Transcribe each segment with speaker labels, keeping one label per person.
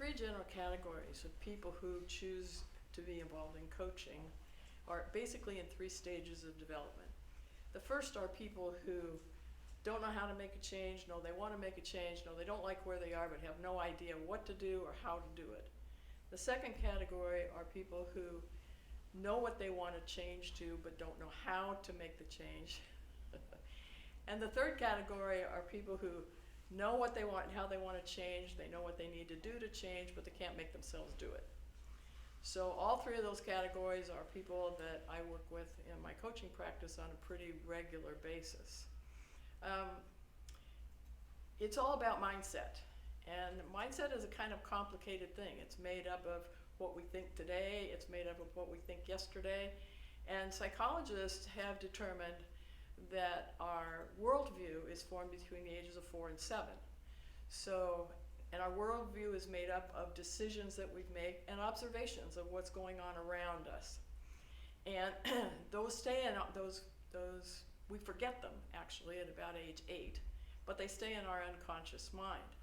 Speaker 1: three general categories of people who choose to be involved in coaching are basically in three stages of development. The first are people who don't know how to make a change, no, they want to make a change, no, they don't like where they are but have no idea what to do or how to do it. The second category are people who know what they want to change to but don't know how to make the change. And the third category are people who know what they want and how they want to change, they know what they need to do to change, but they can't make themselves do it. So all three of those categories are people that I work with in my coaching practice on a pretty regular basis. It's all about mindset. And mindset is a kind of complicated thing. It's made up of what we think today, it's made up of what we think yesterday. And psychologists have determined that our worldview is formed between the ages of 4 and 7. So, and our worldview is made up of decisions that we make and observations of what's going on around us. And those stay in, we forget them actually at about age 8, but they stay in our unconscious mind.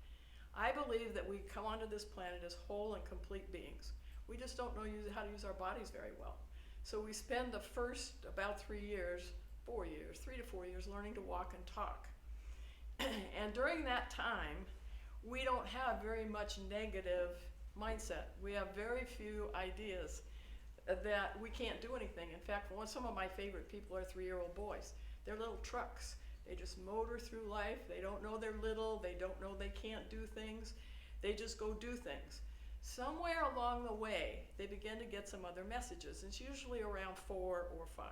Speaker 1: I believe that we come onto this planet as whole and complete beings. We just don't know how to use our bodies very well. So we spend the first about 3 years, 4 years, 3 to 4 years learning to walk and talk. And during that time, we don't have very much negative mindset. We have very few ideas that we can't do anything. In fact, some of my favorite people are 3-year-old boys. They're little trucks. They just motor through life. They don't know they're little. They don't know they can't do things. They just go do things. Somewhere along the way, they begin to get some other messages. It's usually around 4 or 5.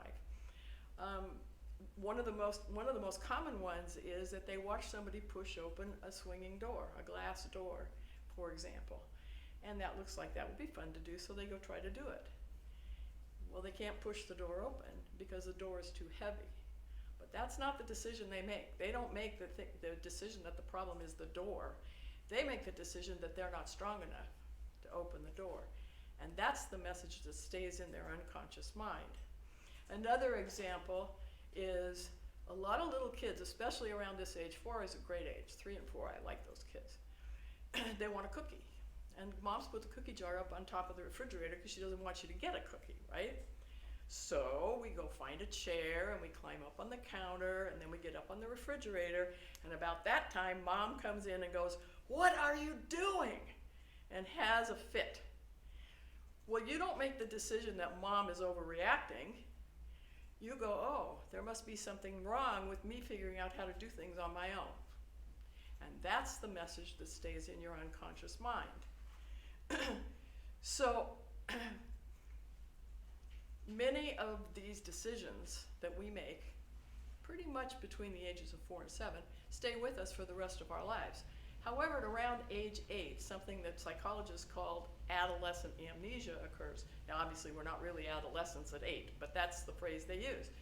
Speaker 1: One of the most common ones is that they watch somebody push open a swinging door, a glass door, for example. And that looks like that would be fun to do, so they go try to do it. Well, they can't push the door open because the door is too heavy. But that's not the decision they make. They don't make the decision that the problem is the door. They make the decision that they're not strong enough to open the door. And that's the message that stays in their unconscious mind. Another example is a lot of little kids, especially around this age. 4 is a great age. 3 and 4, I like those kids. They want a cookie. And mom's put the cookie jar up on top of the refrigerator because she doesn't want you to get a cookie, right? So we go find a chair and we climb up on the counter and then we get up on the refrigerator, and about that time mom comes in and goes, "What are you doing?" and has a fit. Well, you don't make the decision that mom is overreacting. You go, "Oh, there must be something wrong with me figuring out how to do things on my own." And that's the message that stays in your unconscious mind. So many of these decisions that we make, pretty much between the ages of 4 and 7, stay with us for the rest of our lives. However, at around age 8, something that psychologists call adolescent amnesia occurs. Now, obviously, we're not really adolescents at 8, but that's the phrase they use,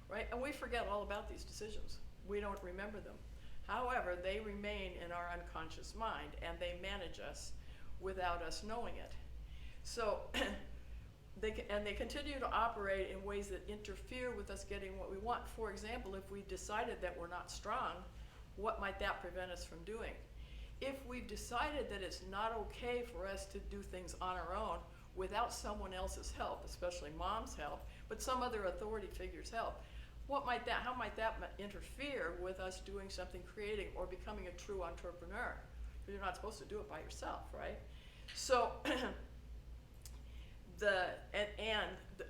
Speaker 1: right? And we forget all about these decisions. We don't remember them. However, they remain in our unconscious mind, and they manage us without us knowing it. So, they continue to operate in ways that interfere with us getting what we want. For example, if we decided that we're not strong, what might that prevent us from doing? If we've decided that it's not okay for us to do things on our own without someone else's help, especially mom's help, but some other authority figure's help, how might that interfere with us doing something creative or becoming a true entrepreneur? Because you're not supposed to do it by yourself, right? So the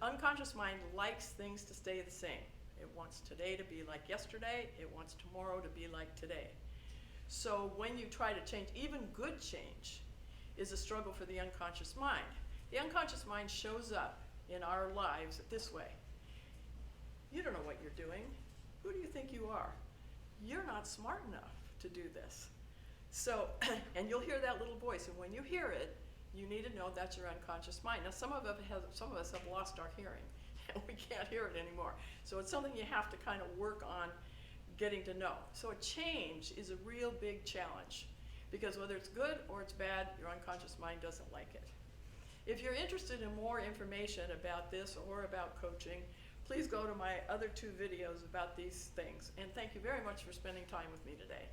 Speaker 1: unconscious mind likes things to stay the same. It wants today to be like yesterday. It wants tomorrow to be like today. So when you try to change, even good change is a struggle for the unconscious mind. The unconscious mind shows up in our lives this way. You don't know what you're doing. Who do you think you are? You're not smart enough to do this. So, and you'll hear that little voice, and when you hear it, you need to know that's your unconscious mind. Now, some of us have lost our hearing, and we can't hear it anymore. So it's something you have to kind of work on getting to know. So a change is a real big challenge, because whether it's good or it's bad, your unconscious mind doesn't like it. If you're interested in more information about this or about coaching, please go to my other 2 videos about these things. And thank you very much for spending time with me today.